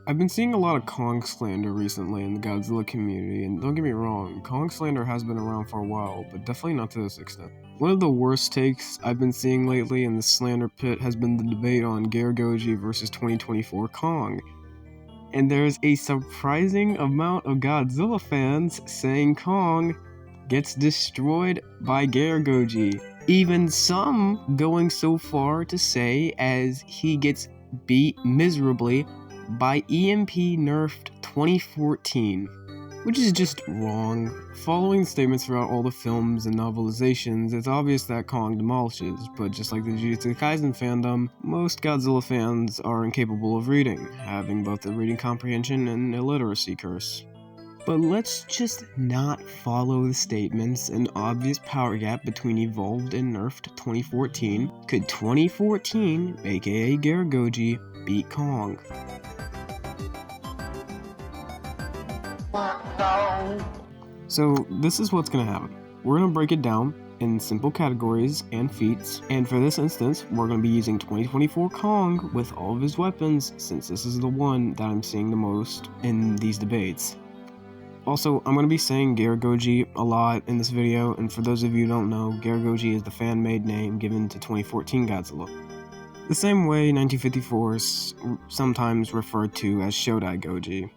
I've been seeing a lot of Kong slander recently in the Godzilla community, and don't get me wrong, Kong slander has been around for a while, but definitely not to this extent. One of the worst takes I've been seeing lately in the slander pit has been the debate on Godzilla versus 2024 Kong. And there's a surprising amount of Godzilla fans saying Kong gets destroyed by Godzilla. Even some going so far to say as he gets beat miserably by EMP nerfed 2014, which is just wrong. Following the statements throughout all the films and novelizations, it's obvious that Kong demolishes, but just like the Jujutsu Kaisen fandom, most Godzilla fans are incapable of reading, having both a reading comprehension and illiteracy curse. But let's just not follow the statements and obvious power gap between Evolved and Nerfed 2014. Could 2014, aka Godzilla, beat Kong? So this is what's gonna happen. We're gonna break it down in simple categories and feats, and for this instance, we're gonna be using 2024 Kong with all of his weapons, since this is the one that I'm seeing the most in these debates. Also, I'm going to be saying Godzilla a lot in this video, and for those of you who don't know, Godzilla is the fan-made name given to 2014 Godzilla. The same way 1954 is sometimes referred to as Shodai Goji.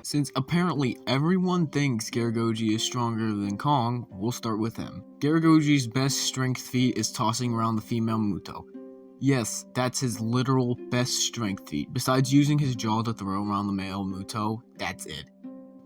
Since apparently everyone thinks Godzilla is stronger than Kong, we'll start with him. Godzilla's best strength feat is tossing around the female Muto. Yes, that's his literal best strength feat. Besides using his jaw to throw around the male Muto, that's it.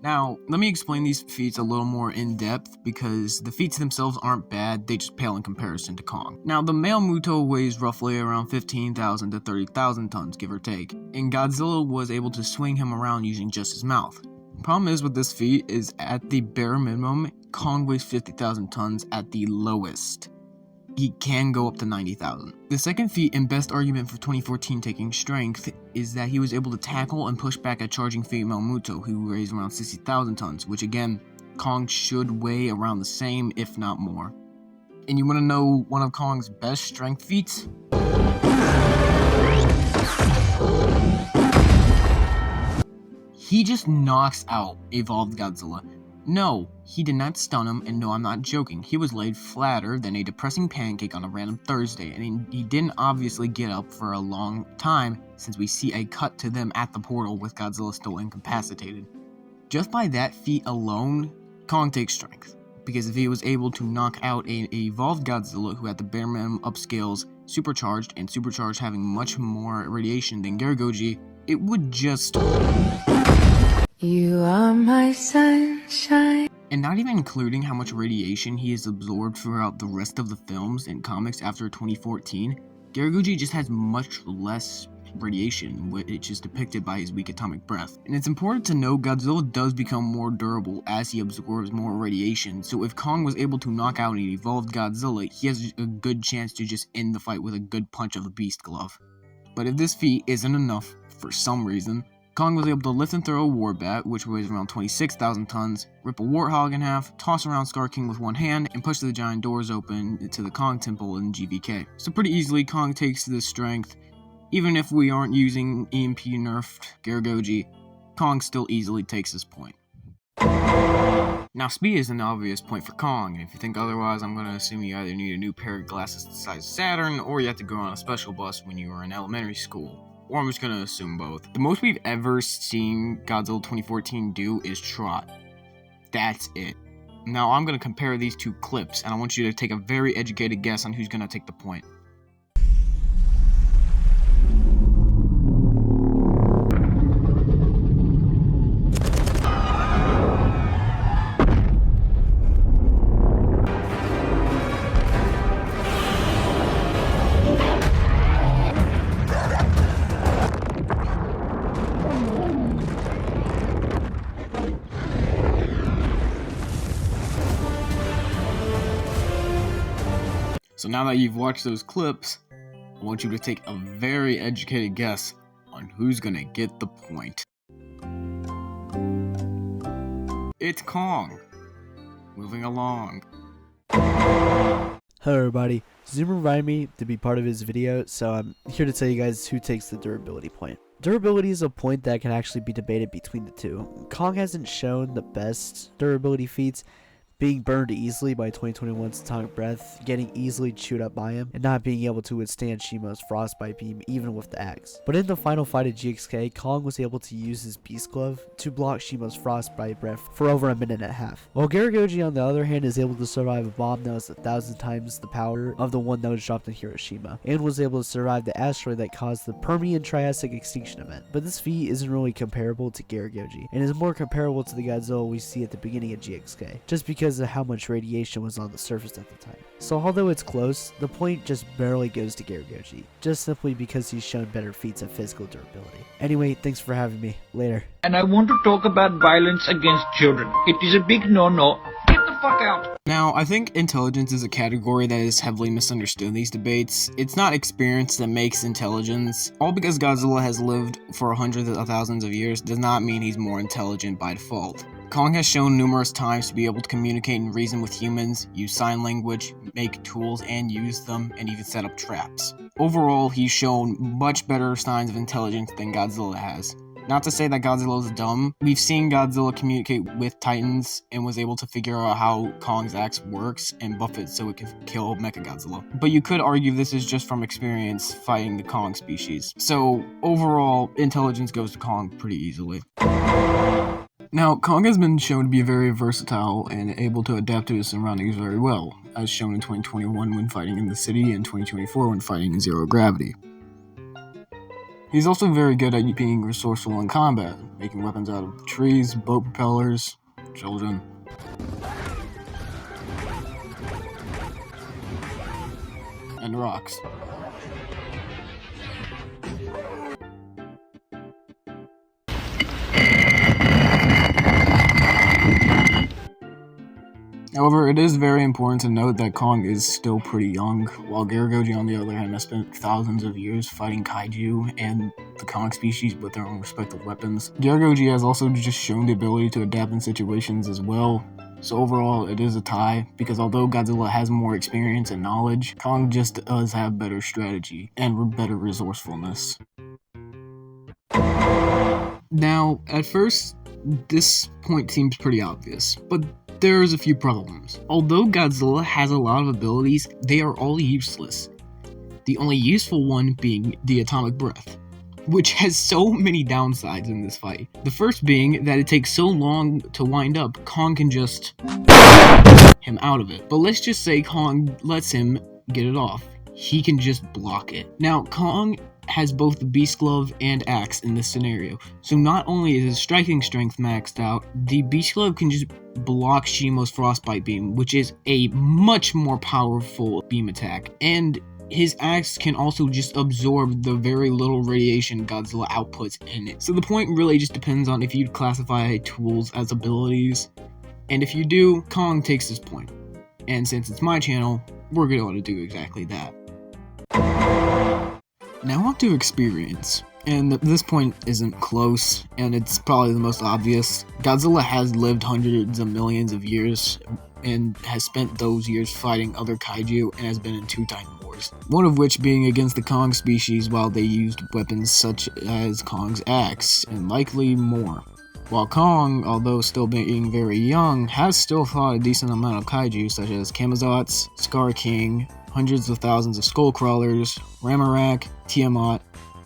Now, let me explain these feats a little more in depth because the feats themselves aren't bad, they just pale in comparison to Kong. Now, the male Muto weighs roughly around 15,000 to 30,000 tons, give or take, and Godzilla was able to swing him around using just his mouth. Problem is with this feat is at the bare minimum, Kong weighs 50,000 tons at the lowest. He can go up to 90,000. The second feat and best argument for 2014 taking strength is that he was able to tackle and push back a charging female Muto who weighs around 60,000 tons, which again, Kong should weigh around the same, if not more. And you want to know one of Kong's best strength feats? He just knocks out Evolved Godzilla. No, he did not stun him, and no, I'm not joking. He was laid flatter than a depressing pancake on a random Thursday, and he didn't obviously get up for a long time since we see a cut to them at the portal with Godzilla still incapacitated. Just by that feat alone, Kong takes strength, because if he was able to knock out an evolved Godzilla who at the bare minimum upscales supercharged, and supercharged having much more radiation than Godzilla, it would just... You are my sunshine. And not even including how much radiation he has absorbed throughout the rest of the films and comics after 2014, Godzilla just has much less radiation, which is depicted by his weak atomic breath. And it's important to note Godzilla does become more durable as he absorbs more radiation, so if Kong was able to knock out an evolved Godzilla, he has a good chance to just end the fight with a good punch of the Beast Glove. But if this feat isn't enough, for some reason, Kong was able to lift and throw a Warbat, which weighs around 26,000 tons, rip a Warthog in half, toss around Scar King with one hand, and push the giant doors open to the Kong Temple in GVK. So pretty easily, Kong takes this strength. Even if we aren't using EMP nerfed Godzilla, Kong still easily takes this point. Now, speed is an obvious point for Kong, and if you think otherwise, I'm going to assume you either need a new pair of glasses the size of Saturn, or you have to go on a special bus when you were in elementary school. Or I'm just going to assume both. The most we've ever seen Godzilla 2014 do is trot. That's it. Now I'm going to compare these two clips, and I want you to take a very educated guess on who's going to take the point. So now that you've watched those clips, I want you to take a very educated guess on who's gonna get the point. It's Kong. Moving along. Hello everybody, Zoom invited me to be part of his video, so I'm here to tell you guys who takes the durability point. Durability is a point that can actually be debated between the two. Kong hasn't shown the best durability feats, being burned easily by 2021's Atomic Breath, getting easily chewed up by him, and not being able to withstand Shima's Frostbite Beam even with the axe. But in the final fight at GXK, Kong was able to use his Beast Glove to block Shima's Frostbite Breath for over a minute and a half. While Garagoji on the other hand is able to survive a bomb that was 1,000 times the power of the one that was dropped in Hiroshima, and was able to survive the asteroid that caused the Permian-Triassic extinction event. But this feat isn't really comparable to Garagoji, and is more comparable to the Godzilla we see at the beginning of GXK, just because of how much radiation was on the surface at the time. So although it's close, the point just barely goes to Garagoji, just simply because he's shown better feats of physical durability. Anyway, thanks for having me. Later. And I want to talk about violence against children. It is a big no-no. Get the fuck out! Now, I think intelligence is a category that is heavily misunderstood in these debates. It's not experience that makes intelligence. All because Godzilla has lived for hundreds of thousands of years does not mean he's more intelligent by default. Kong has shown numerous times to be able to communicate and reason with humans, use sign language, make tools and use them, and even set up traps. Overall, he's shown much better signs of intelligence than Godzilla has. Not to say that Godzilla is dumb. We've seen Godzilla communicate with Titans and was able to figure out how Kong's axe works and buff it so it can kill Mechagodzilla. But you could argue this is just from experience fighting the Kong species. So overall, intelligence goes to Kong pretty easily. Now, Kong has been shown to be very versatile and able to adapt to his surroundings very well, as shown in 2021 when fighting in the city and 2024 when fighting in Zero Gravity. He's also very good at being resourceful in combat, making weapons out of trees, boat propellers, children. And rocks. However, it is very important to note that Kong is still pretty young, while Garagoji on the other hand has spent thousands of years fighting kaiju and the Kong species with their own respective weapons. Garagoji has also just shown the ability to adapt in situations as well, so overall it is a tie, because although Godzilla has more experience and knowledge, Kong just does have better strategy and better resourcefulness. Now, at first, this point seems pretty obvious, but there's a few problems. Although Godzilla has a lot of abilities, they are all useless. The only useful one being the Atomic Breath, which has so many downsides in this fight. The first being that it takes so long to wind up, Kong can just him out of it. But let's just say Kong lets him get it off. He can just block it. Now, Kong has both the Beast Glove and Axe in this scenario, so not only is his striking strength maxed out, the Beast Glove can just block Shima's Frostbite Beam, which is a much more powerful beam attack, and his axe can also just absorb the very little radiation Godzilla outputs in it. So the point really just depends on if you classify tools as abilities, and if you do, Kong takes this point. And since it's my channel, we're going to do exactly that. Now on to experience, and this point isn't close, and it's probably the most obvious. Godzilla has lived hundreds of millions of years, and has spent those years fighting other kaiju, and has been in 2 Titan Wars. One of which being against the Kong species while they used weapons such as Kong's axe, and likely more. While Kong, although still being very young, has still fought a decent amount of kaiju such as Kamazots, Scar King, hundreds of thousands of Skullcrawlers, Ramarak, Tiamat,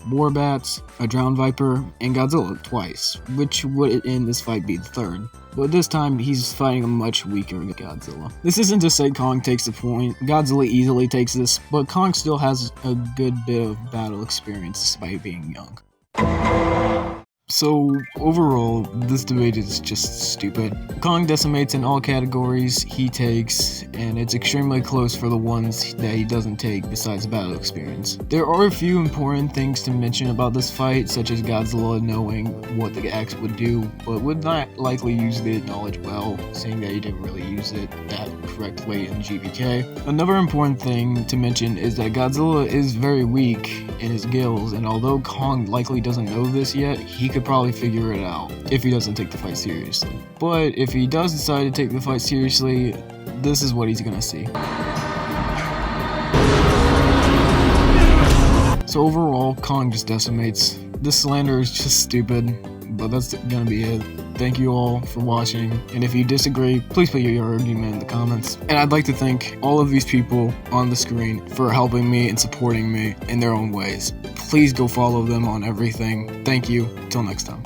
Warbats, a Drowned Viper, and Godzilla twice, which would in this fight be the third. But this time, he's fighting a much weaker Godzilla. This isn't to say Kong takes the point, Godzilla easily takes this, but Kong still has a good bit of battle experience despite being young. So, overall, this debate is just stupid. Kong decimates in all categories he takes, and it's extremely close for the ones that he doesn't take besides battle experience. There are a few important things to mention about this fight, such as Godzilla knowing what the axe would do, but would not likely use the knowledge well, seeing that he didn't really use it that correctly in GBK. Another important thing to mention is that Godzilla is very weak in his gills, and although Kong likely doesn't know this yet, he could probably figure it out if he doesn't take the fight seriously. But if he does decide to take the fight seriously, this is what he's gonna see. So overall, Kong just decimates. This slander is just stupid, but that's gonna be it. Thank you all for watching, and if you disagree, please put your argument in the comments. And I'd like to thank all of these people on the screen for helping me and supporting me in their own ways. Please go follow them on everything. Thank you. Till next time.